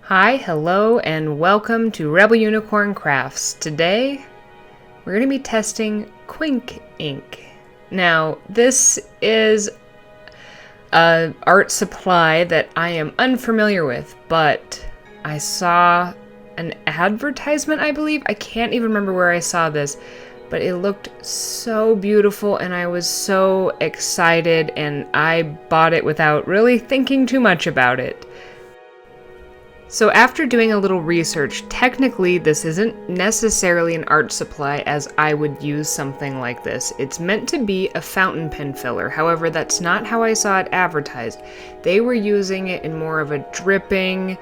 Hi, hello, and welcome to Rebel Unicorn Crafts. Today, we're going to be testing Quink Ink. Now, this is an art supply that I am unfamiliar with, but I saw an advertisement, I believe. I can't even remember where I saw this, but it looked so beautiful, and I was so excited, and I bought it without really thinking too much about it. So after doing a little research, technically this isn't necessarily an art supply as I would use something like this. It's meant to be a fountain pen filler. However, that's not how I saw it advertised. They were using it in more of a dripping,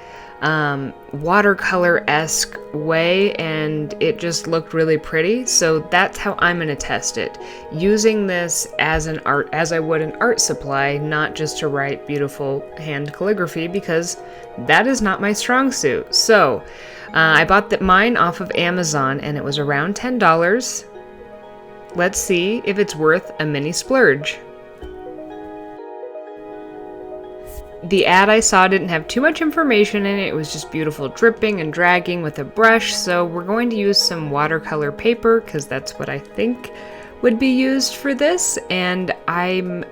watercolor-esque way, and it just looked really pretty. So that's how I'm going to test it, using this as I would an art supply, not just to write beautiful hand calligraphy, because that is not my strong suit. So I bought mine off of Amazon, and it was around $10. Let's see if it's worth a mini splurge. The ad I saw didn't have too much information in it. It was just beautiful dripping and dragging with a brush. So we're going to use some watercolor paper because that's what I think would be used for this. And I'm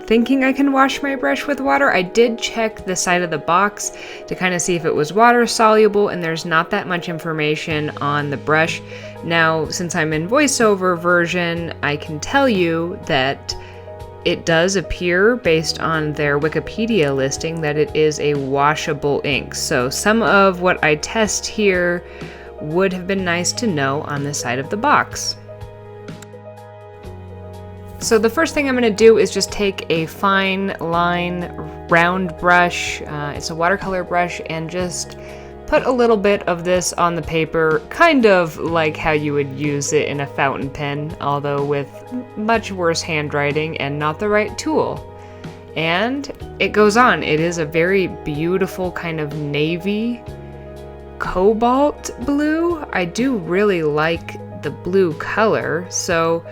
thinking I can wash my brush with water. I did check the side of the box to kind of see if it was water soluble, and there's not that much information on the brush. Now, since I'm in voiceover version, I can tell you that it does appear, based on their Wikipedia listing, that it is a washable ink. So some of what I test here would have been nice to know on the side of the box. So the first thing I'm going to do is just take a fine line round brush, it's a watercolor brush, and just put a little bit of this on the paper, kind of like how you would use it in a fountain pen, although with much worse handwriting and not the right tool. And it goes on. It is a very beautiful kind of navy cobalt blue. I do really like the blue color, so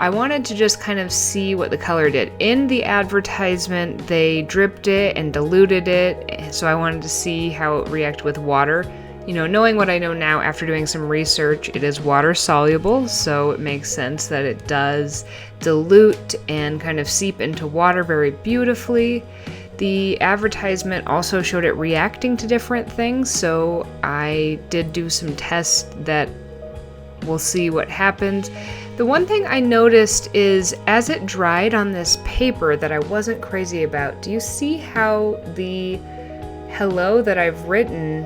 I wanted to just kind of see what the color did. In the advertisement, they dripped it and diluted it, so I wanted to see how it reacted with water. You know, knowing what I know now after doing some research, it is water soluble, so it makes sense that it does dilute and kind of seep into water very beautifully. The advertisement also showed it reacting to different things, so I did do some tests that we'll see what happens. The one thing I noticed is as it dried on this paper that I wasn't crazy about, do you see how the hello that I've written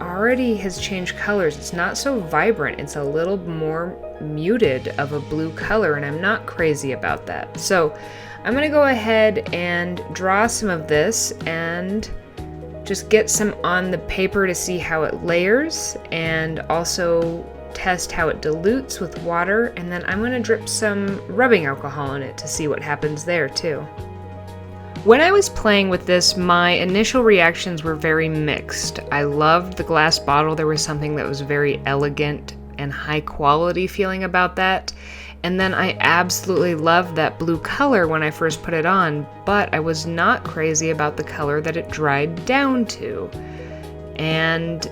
already has changed colors? It's not so vibrant, it's a little more muted of a blue color, and I'm not crazy about that. So I'm gonna go ahead and draw some of this and just get some on the paper to see how it layers, and also test how it dilutes with water, and then I'm going to drip some rubbing alcohol in it to see what happens there too. When I was playing with this, my initial reactions were very mixed. I loved the glass bottle. There was something that was very elegant and high quality feeling about that. And then I absolutely loved that blue color when I first put it on, but I was not crazy about the color that it dried down to. And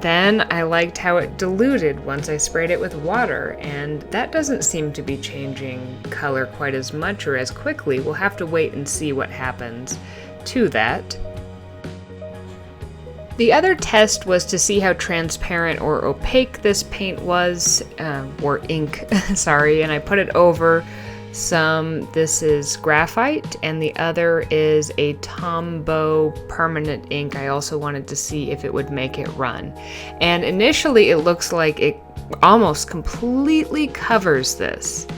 then I liked how it diluted once I sprayed it with water, and that doesn't seem to be changing color quite as much or as quickly. We'll have to wait and see what happens to that. The other test was to see how transparent or opaque this paint was, or ink, sorry, and I put it over this is graphite, and the other is a Tombow permanent ink. I also wanted to see if it would make it run. And initially it looks like it almost completely covers this.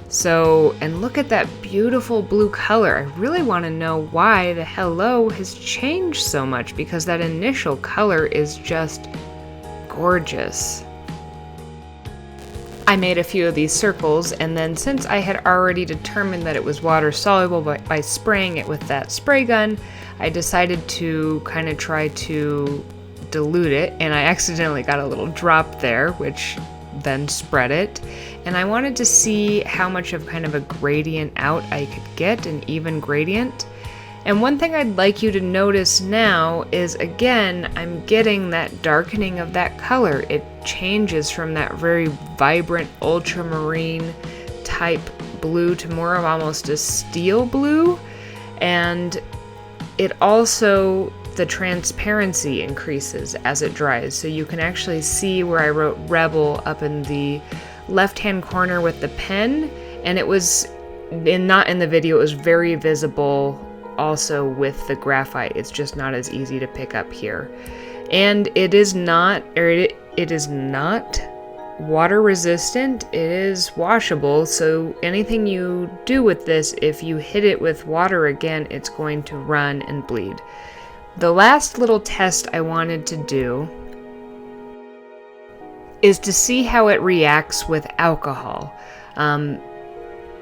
So, and look at that beautiful blue color. I really want to know why the hello has changed so much, because that initial color is just gorgeous. I made a few of these circles, and then since I had already determined that it was water soluble by spraying it with that spray gun, I decided to kind of try to dilute it, and I accidentally got a little drop there, which then spread it. And I wanted to see how much of kind of a gradient out I could get, an even gradient. And one thing I'd like you to notice now is, again, I'm getting that darkening of that color. It changes from that very vibrant ultramarine type blue to more of almost a steel blue. And it also, the transparency increases as it dries. So you can actually see where I wrote Rebel up in the left-hand corner with the pen. And it was, not in the video, it was very visible also with the graphite. It's just not as easy to pick up here. And it is not water resistant. It is washable, so anything you do with this, if you hit it with water again, it's going to run and bleed. The last little test I wanted to do is to see how it reacts with alcohol.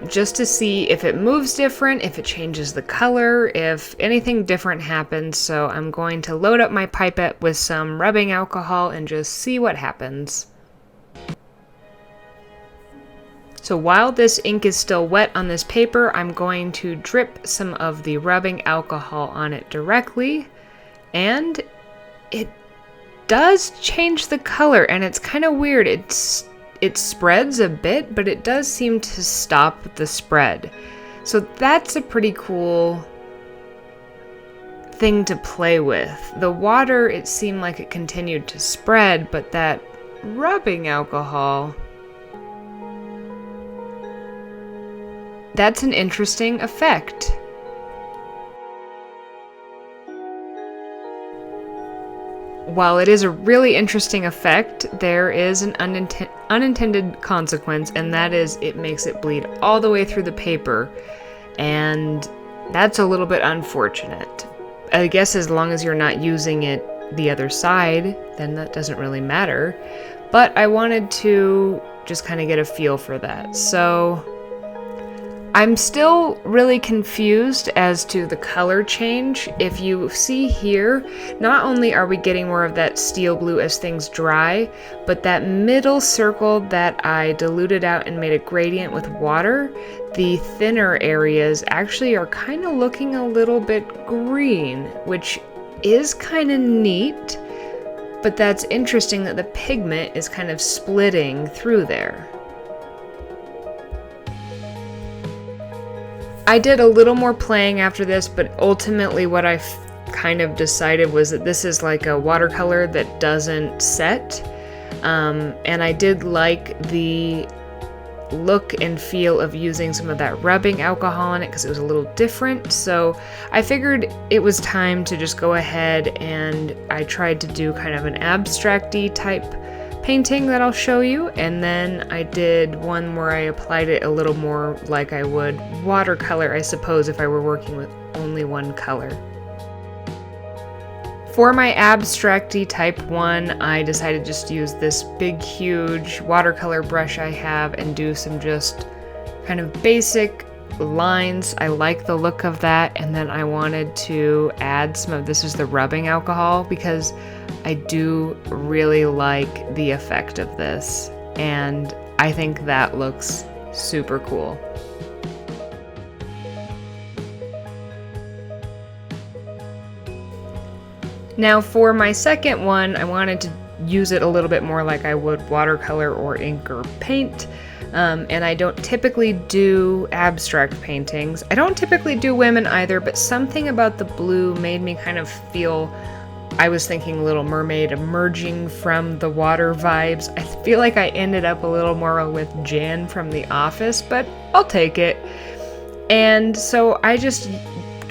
Just to see if it moves different, if it changes the color, if anything different happens. So I'm going to load up my pipette with some rubbing alcohol and just see what happens. So while this ink is still wet on this paper, I'm going to drip some of the rubbing alcohol on it directly, and it does change the color, and it's kind of weird. It spreads a bit, but it does seem to stop the spread. So that's a pretty cool thing to play with. The water, it seemed like it continued to spread, but that rubbing alcohol, that's an interesting effect. While it is a really interesting effect, there is an unintended consequence, and that is it makes it bleed all the way through the paper, and that's a little bit unfortunate. I guess as long as you're not using it the other side, then that doesn't really matter, but I wanted to just kind of get a feel for that. So I'm still really confused as to the color change. If you see here, not only are we getting more of that steel blue as things dry, but that middle circle that I diluted out and made a gradient with water, the thinner areas actually are kind of looking a little bit green, which is kind of neat, but that's interesting that the pigment is kind of splitting through there. I did a little more playing after this, but ultimately what I kind of decided was that this is like a watercolor that doesn't set. And I did like the look and feel of using some of that rubbing alcohol on it because it was a little different. So I figured it was time to just go ahead, and I tried to do kind of an abstract-y type painting that I'll show you, and then I did one where I applied it a little more like I would watercolor, I suppose, if I were working with only one color. For my abstract-y type 1, I decided just to use this big huge watercolor brush I have and do some just kind of basic lines. I like the look of that, and then I wanted to add some of this is the rubbing alcohol because I do really like the effect of this, and I think that looks super cool. Now for my second one, I wanted to use it a little bit more like I would watercolor or ink or paint. And I don't typically do abstract paintings. I don't typically do women either, but something about the blue made me kind of feel, I was thinking Little Mermaid emerging from the water vibes. I feel like I ended up a little more with Jan from The Office, but I'll take it. And so I just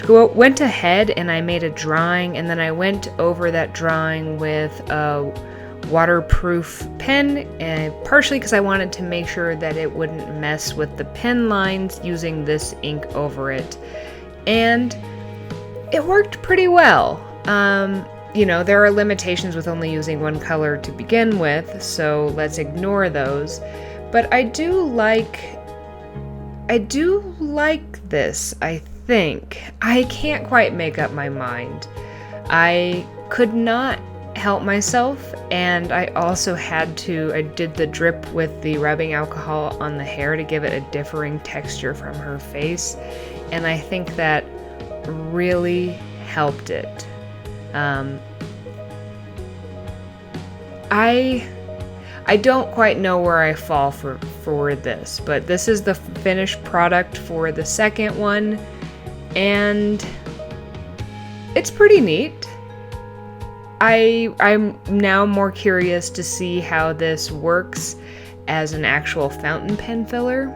went ahead and I made a drawing, and then I went over that drawing with a waterproof pen, and partially because I wanted to make sure that it wouldn't mess with the pen lines using this ink over it, and it worked pretty well. You know, there are limitations with only using one color to begin with, so let's ignore those, but I do like this, I think. I can't quite make up my mind. I could not help myself, and I also I did the drip with the rubbing alcohol on the hair to give it a differing texture from her face, and I think that really helped it. I don't quite know where I fall for this, but this is the finished product for the second one, and it's pretty neat. I'm now more curious to see how this works as an actual fountain pen filler.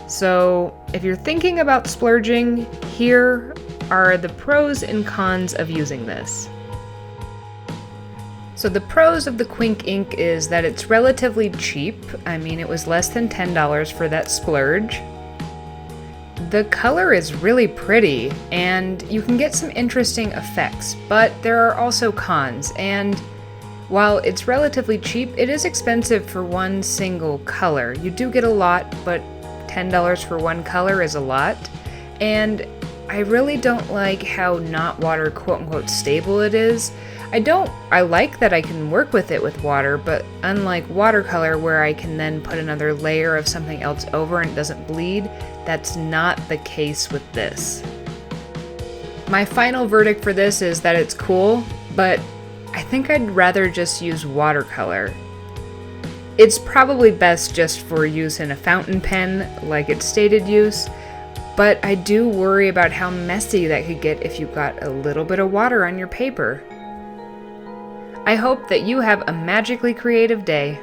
So if you're thinking about splurging, here are the pros and cons of using this. So the pros of the Quink ink is that it's relatively cheap. I mean, it was less than $10 for that splurge. The color is really pretty, and you can get some interesting effects, but there are also cons, and while it's relatively cheap, it is expensive for one single color. You do get a lot, but $10 for one color is a lot, and I really don't like how not water quote-unquote stable it is. I like that I can work with it with water, but unlike watercolor where I can then put another layer of something else over and it doesn't bleed, that's not the case with this. My final verdict for this is that it's cool, but I think I'd rather just use watercolor. It's probably best just for use in a fountain pen, like its stated use, but I do worry about how messy that could get if you got a little bit of water on your paper. I hope that you have a magically creative day.